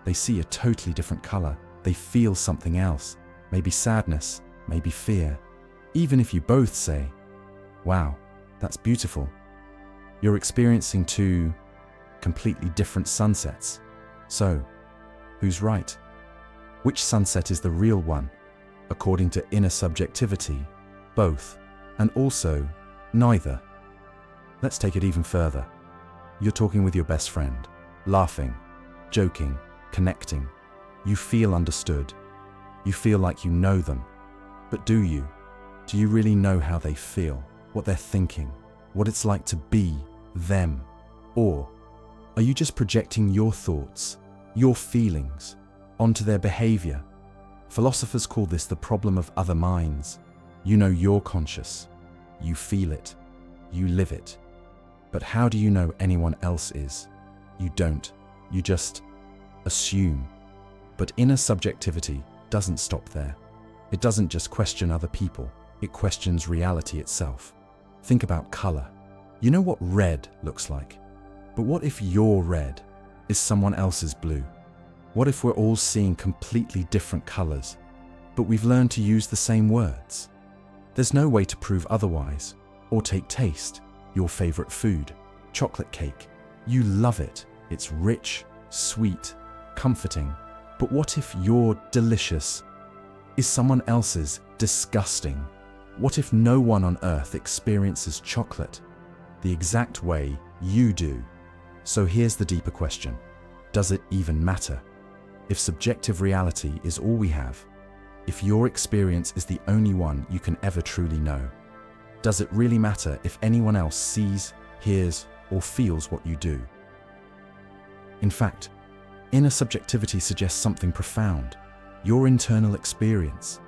they see a totally different color. They feel something else. Maybe sadness, maybe fear. Even if you both say, "Wow, that's beautiful," you're experiencing two completely different sunsets. So, who's right? Which sunset is the real one? According to inner subjectivity, both, and also neither. Let's take it even further. You're talking with your best friend, laughing, joking, connecting. You feel understood. You feel like you know them. But do you? Do you really know how they feel, what they're thinking, what it's like to be them? Or are you just projecting your thoughts, your feelings, onto their behavior? Philosophers call this the problem of other minds. You know you're conscious. You feel it. You live it. But how do you know anyone else is? You don't. You just assume. But inner subjectivity doesn't stop there. It doesn't just question other people. It questions reality itself. Think about color. You know what red looks like. But what if your red is someone else's blue? What if we're all seeing completely different colors, but we've learned to use the same words? There's no way to prove otherwise. Or take taste, your favorite food, chocolate cake. You love it. It's rich, sweet, comforting. But what if your delicious is someone else's disgusting? What if no one on earth experiences chocolate the exact way you do? So here's the deeper question. Does it even matter? If subjective reality is all we have, if your experience is the only one you can ever truly know, does it really matter if anyone else sees, hears, or feels what you do? In fact, inner subjectivity suggests something profound. Your internal experience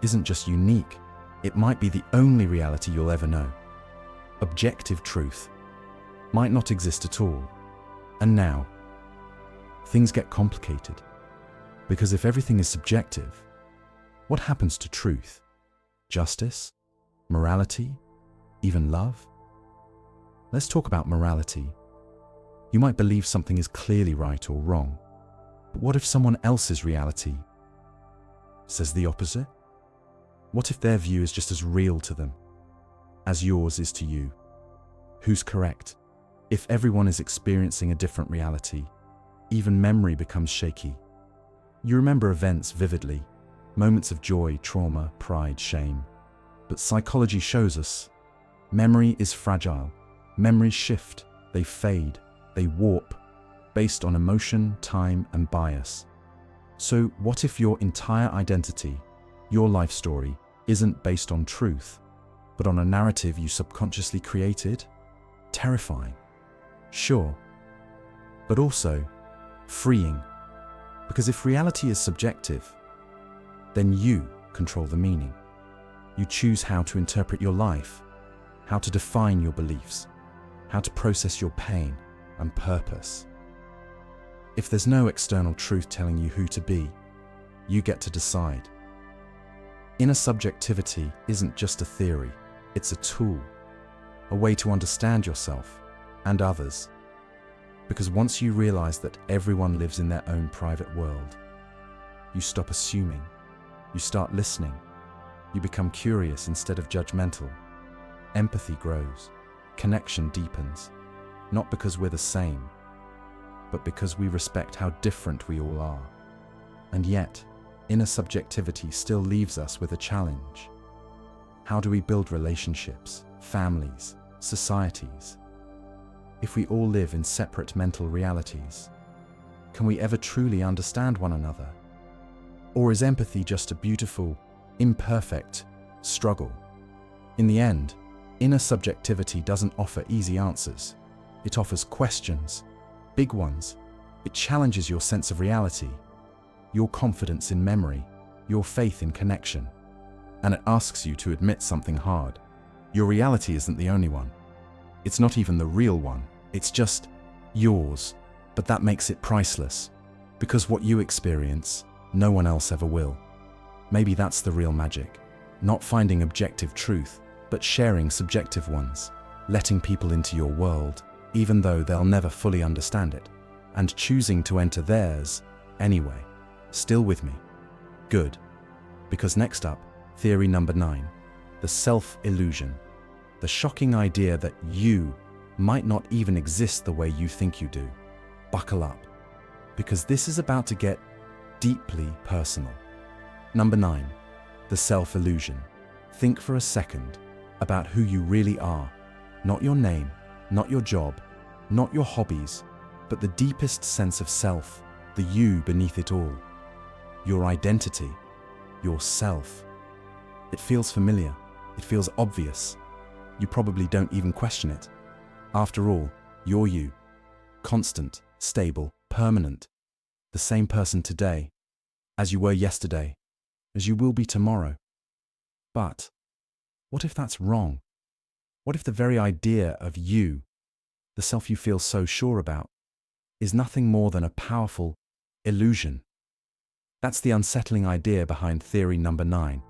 isn't just unique, it might be the only reality you'll ever know. Objective truth might not exist at all. And now, things get complicated. Because if everything is subjective, what happens to truth? Justice? Morality? Even love? Let's talk about morality. You might believe something is clearly right or wrong, but what if someone else's reality says the opposite? What if their view is just as real to them as yours is to you? Who's correct? If everyone is experiencing a different reality, even memory becomes shaky. You remember events vividly, moments of joy, trauma, pride, shame. But psychology shows us memory is fragile. Memories shift, they fade, they warp, based on emotion, time, and bias. So what if your entire identity, your life story, isn't based on truth, but on a narrative you subconsciously created? Terrifying. Sure, but also freeing. Because if reality is subjective, then you control the meaning. You choose how to interpret your life, how to define your beliefs, how to process your pain and purpose. If there's no external truth telling you who to be, you get to decide. Inner subjectivity isn't just a theory, it's a tool, a way to understand yourself and others. Because once you realize that everyone lives in their own private world, you stop assuming, you start listening, you become curious instead of judgmental. Empathy grows, connection deepens, not because we're the same, but because we respect how different we all are. And yet, inner subjectivity still leaves us with a challenge. How do we build relationships, families, societies, if we all live in separate mental realities? Can we ever truly understand one another? Or is empathy just a beautiful, imperfect struggle? In the end, inner subjectivity doesn't offer easy answers. It offers questions, big ones. It challenges your sense of reality, your confidence in memory, your faith in connection. And it asks you to admit something hard. Your reality isn't the only one. It's not even the real one. It's just yours. But that makes it priceless. Because what you experience, no one else ever will. Maybe that's the real magic. Not finding objective truth, but sharing subjective ones. Letting people into your world, even though they'll never fully understand it. And choosing to enter theirs anyway. Still with me? Good. Because next up, theory number 9, the self-illusion. The shocking idea that you might not even exist the way you think you do. Buckle up, because this is about to get deeply personal. Number 9, the self-illusion. Think for a second about who you really are. Not your name, not your job, not your hobbies, but the deepest sense of self, the you beneath it all. Your identity, yourself. It feels familiar, it feels obvious. You probably don't even question it. After all, you're you. Constant, stable, permanent. The same person today, as you were yesterday, as you will be tomorrow. But what if that's wrong? What if the very idea of you, the self you feel so sure about, is nothing more than a powerful illusion? That's the unsettling idea behind theory number 9,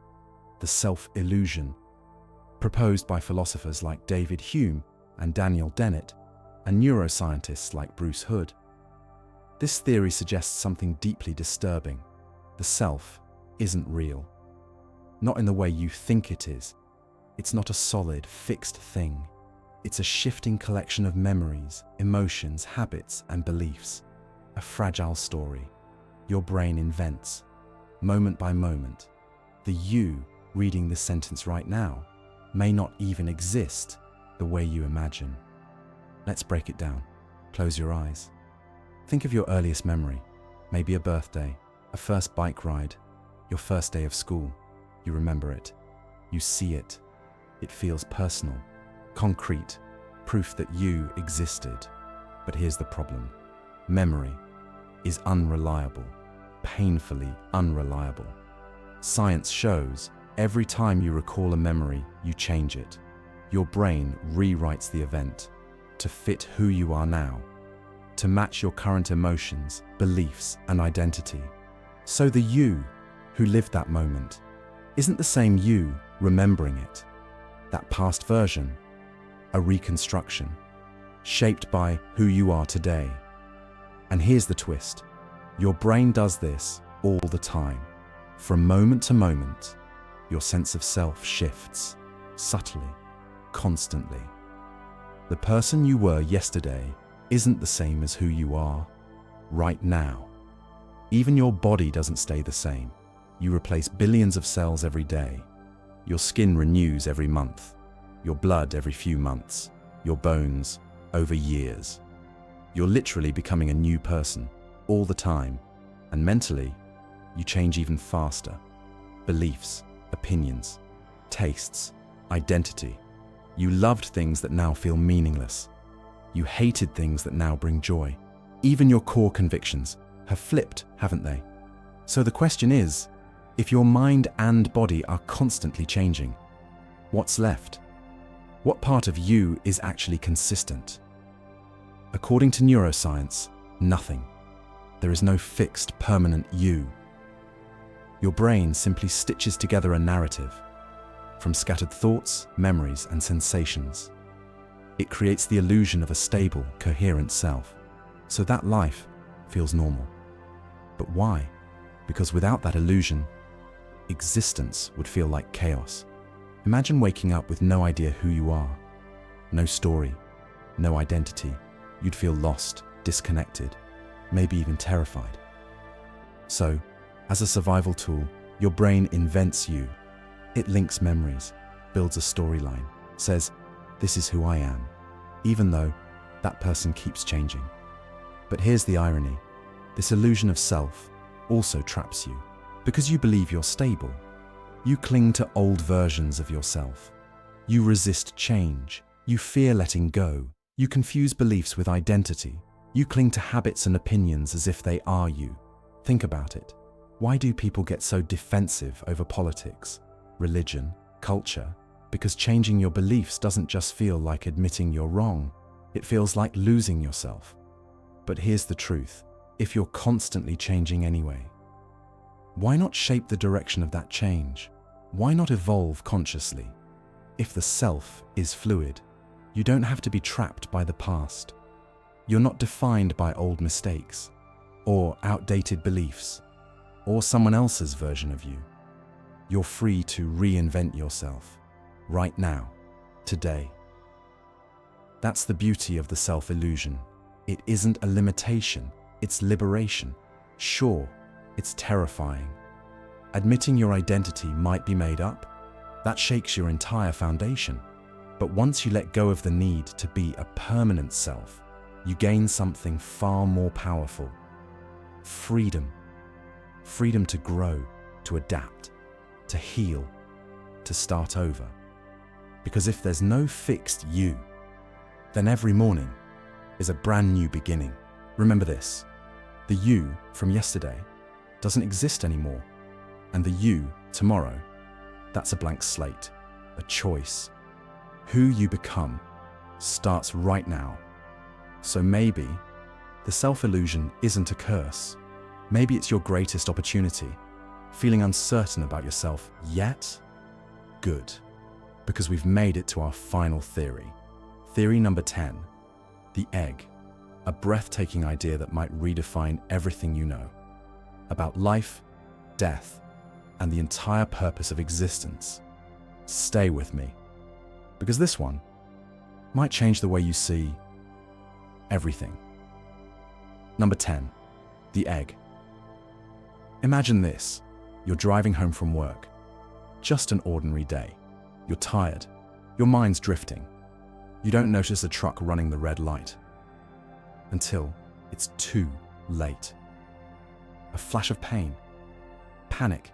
the self-illusion, proposed by philosophers like David Hume and Daniel Dennett, and neuroscientists like Bruce Hood. This theory suggests something deeply disturbing. The self isn't real. Not in the way you think it is. It's not a solid, fixed thing. It's a shifting collection of memories, emotions, habits, and beliefs. A fragile story. your brain invents, moment by moment. The you reading this sentence right now may not even exist the way you imagine. Let's break it down. Close your eyes. Think of your earliest memory, maybe a birthday, a first bike ride, your first day of school. You remember it. You see it. It feels personal, concrete, proof that you existed. But here's the problem. Memory is unreliable, painfully unreliable. Science shows every time you recall a memory, you change it. Your brain rewrites the event to fit who you are now, to match your current emotions, beliefs, and identity. So the you who lived that moment isn't the same you remembering it. That past version, a reconstruction, shaped by who you are today. And here's the twist. Your brain does this all the time. From moment to moment, your sense of self shifts, subtly, constantly. The person you were yesterday isn't the same as who you are right now. Even your body doesn't stay the same. You replace billions of cells every day. Your skin renews every month, your blood every few months, your bones over years. You're literally becoming a new person all the time, and mentally, you change even faster. Beliefs, opinions, tastes, identity. You loved things that now feel meaningless. You hated things that now bring joy. Even your core convictions have flipped, haven't they? So the question is, if your mind and body are constantly changing, what's left? What part of you is actually consistent? According to neuroscience, nothing. There is no fixed, permanent you. Your brain simply stitches together a narrative from scattered thoughts, memories, and sensations. It creates the illusion of a stable, coherent self, so that life feels normal. But why? Because without that illusion, existence would feel like chaos. Imagine waking up with no idea who you are, no story, no identity. You'd feel lost, disconnected, maybe even terrified. So, as a survival tool, your brain invents you. It links memories, builds a storyline, says, "This is who I am," even though that person keeps changing. But here's the irony. This illusion of self also traps you. Because you believe you're stable, you cling to old versions of yourself. You resist change. You fear letting go. You confuse beliefs with identity. You cling to habits and opinions as if they are you. Think about it. Why do people get so defensive over politics, religion, culture? Because changing your beliefs doesn't just feel like admitting you're wrong. It feels like losing yourself. But here's the truth. If you're constantly changing anyway, why not shape the direction of that change? Why not evolve consciously? If the self is fluid, you don't have to be trapped by the past. You're not defined by old mistakes, or outdated beliefs, or someone else's version of you. You're free to reinvent yourself, right now, today. That's the beauty of the self-illusion. It isn't a limitation, it's liberation. Sure, it's terrifying. Admitting your identity might be made up. That shakes your entire foundation. But once you let go of the need to be a permanent self, you gain something far more powerful. Freedom. Freedom to grow, to adapt, to heal, to start over. Because if there's no fixed you, then every morning is a brand new beginning. Remember this, the you from yesterday doesn't exist anymore. And the you tomorrow, that's a blank slate, a choice. Who you become starts right now. So maybe the self-illusion isn't a curse. Maybe it's your greatest opportunity. Feeling uncertain about yourself yet? Good, because we've made it to our final theory. Theory number 10, the egg, a breathtaking idea that might redefine everything you know about life, death, and the entire purpose of existence. Stay with me, because this one might change the way you see everything. Number 10, the egg. Imagine this. You're driving home from work. Just an ordinary day. You're tired. Your mind's drifting. You don't notice a truck running the red light. Until it's too late. A flash of pain. Panic.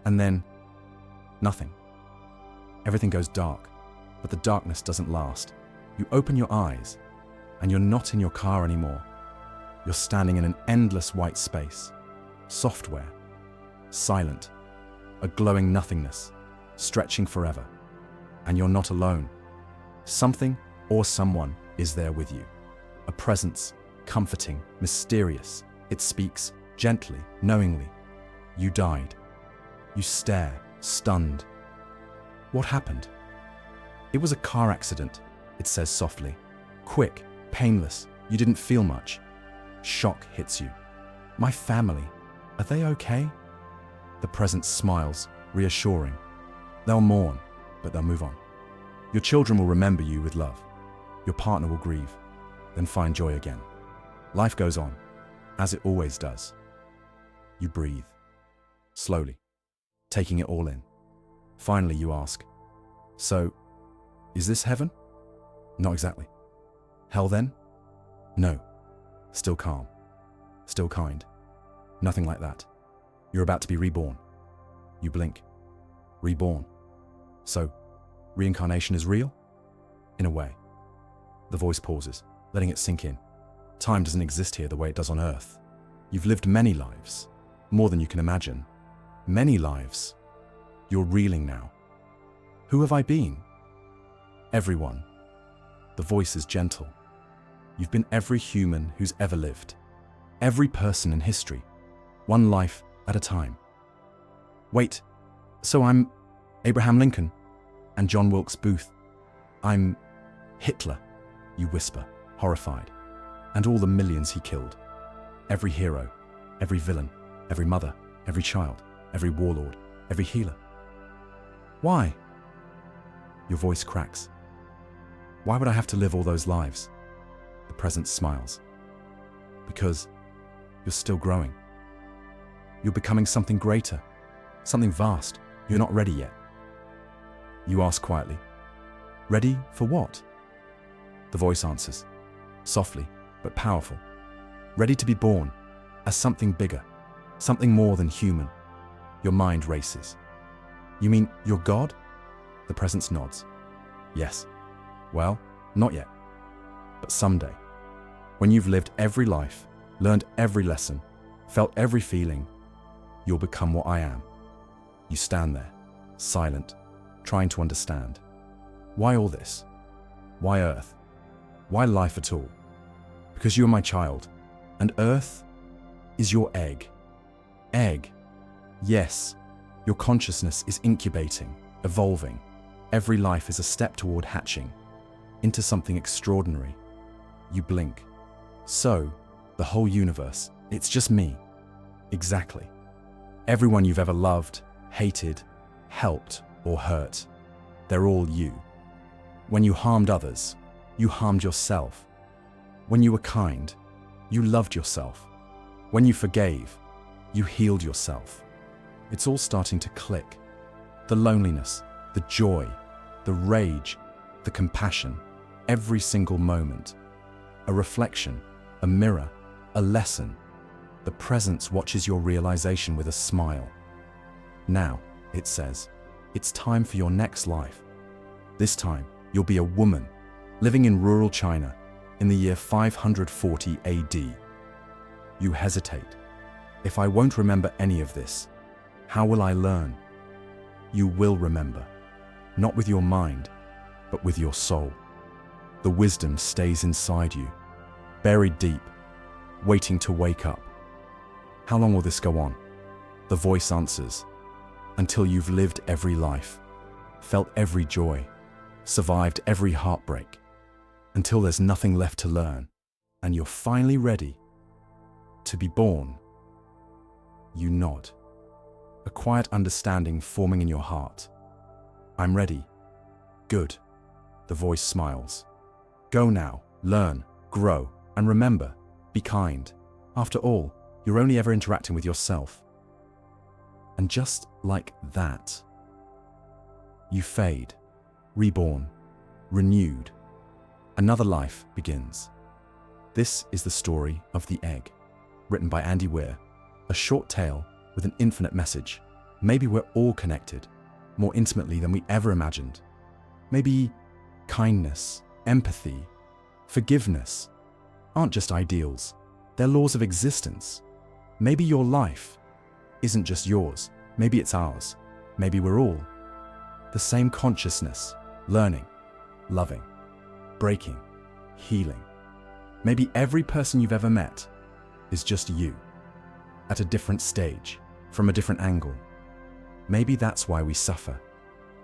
And then nothing. Everything goes dark, but the darkness doesn't last. You open your eyes, and you're not in your car anymore. You're standing in an endless white space. Software. Silent. A glowing nothingness, stretching forever. And you're not alone. Something or someone is there with you. A presence, comforting, mysterious. It speaks gently, knowingly. You died. You stare, stunned. What happened? It was a car accident, it says softly. Quick, painless, you didn't feel much. Shock hits you. My family, are they okay? The presence smiles, reassuring. They'll mourn, but they'll move on. Your children will remember you with love. Your partner will grieve, then find joy again. Life goes on, as it always does. You breathe, slowly, taking it all in. Finally, you ask, so, is this heaven? Not exactly. Hell then? No. Still calm. Still kind. Nothing like that. You're about to be reborn. You blink. Reborn. So, reincarnation is real? In a way. The voice pauses, letting it sink in. Time doesn't exist here the way it does on Earth. You've lived many lives, more than you can imagine. Many lives. You're reeling now. Who have I been? Everyone. The voice is gentle. You've been every human who's ever lived. Every person in history. One life at a time. Wait, so I'm Abraham Lincoln and John Wilkes Booth. I'm Hitler, you whisper, horrified. And all the millions he killed. Every hero, every villain, every mother, every child, every warlord, every healer. Why? Your voice cracks. Why would I have to live all those lives? The presence smiles. Because you're still growing. You're becoming something greater, something vast. You're not ready yet. You ask quietly, ready for what? The voice answers, softly but powerful. Ready to be born as something bigger, something more than human. Your mind races. You mean you're God? The presence nods. Yes. Well, not yet. But someday, when you've lived every life, learned every lesson, felt every feeling, you'll become what I am. You stand there, silent, trying to understand. Why all this? Why Earth? Why life at all? Because you're my child, and Earth is your egg. Egg. Yes, your consciousness is incubating, evolving. Every life is a step toward hatching into something extraordinary. You blink. So, the whole universe, it's just me. Exactly. Everyone you've ever loved, hated, helped, or hurt, they're all you. When you harmed others, you harmed yourself. When you were kind, you loved yourself. When you forgave, you healed yourself. It's all starting to click. The loneliness, the joy, the rage, the compassion, every single moment. A reflection, a mirror, a lesson. The presence watches your realization with a smile. Now, it says, it's time for your next life. This time, you'll be a woman, living in rural China, in the year 540 AD. You hesitate. If I won't remember any of this, how will I learn? You will remember, not with your mind, but with your soul. The wisdom stays inside you, buried deep, waiting to wake up. How long will this go on? The voice answers, until you've lived every life, felt every joy, survived every heartbreak, until there's nothing left to learn, and you're finally ready to be born. You nod, a quiet understanding forming in your heart. I'm ready. Good. The voice smiles. Go now, learn, grow, and remember, be kind. After all, you're only ever interacting with yourself. And just like that, you fade, reborn, renewed. Another life begins. This is the story of the egg, written by Andy Weir, a short tale with an infinite message. Maybe we're all connected, more intimately than we ever imagined. Maybe kindness, empathy, forgiveness aren't just ideals, they're laws of existence. Maybe your life isn't just yours, maybe it's ours. Maybe we're all the same consciousness, learning, loving, breaking, healing. Maybe every person you've ever met is just you, at a different stage, from a different angle. Maybe that's why we suffer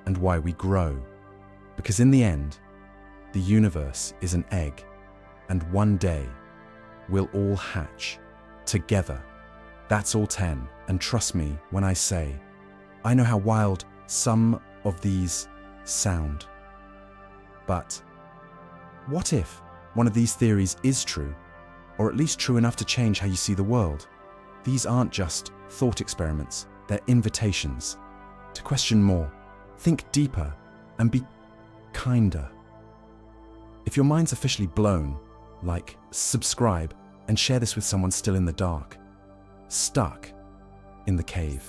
and why we grow. Because in the end, the universe is an egg, and one day we'll all hatch together. That's all 10, and trust me when I say, I know how wild some of these sound. But what if one of these theories is true, or at least true enough to change how you see the world? These aren't just thought experiments, they're invitations to question more, think deeper, and be kinder. If your mind's officially blown, like, subscribe and share this with someone still in the dark, stuck in the cave.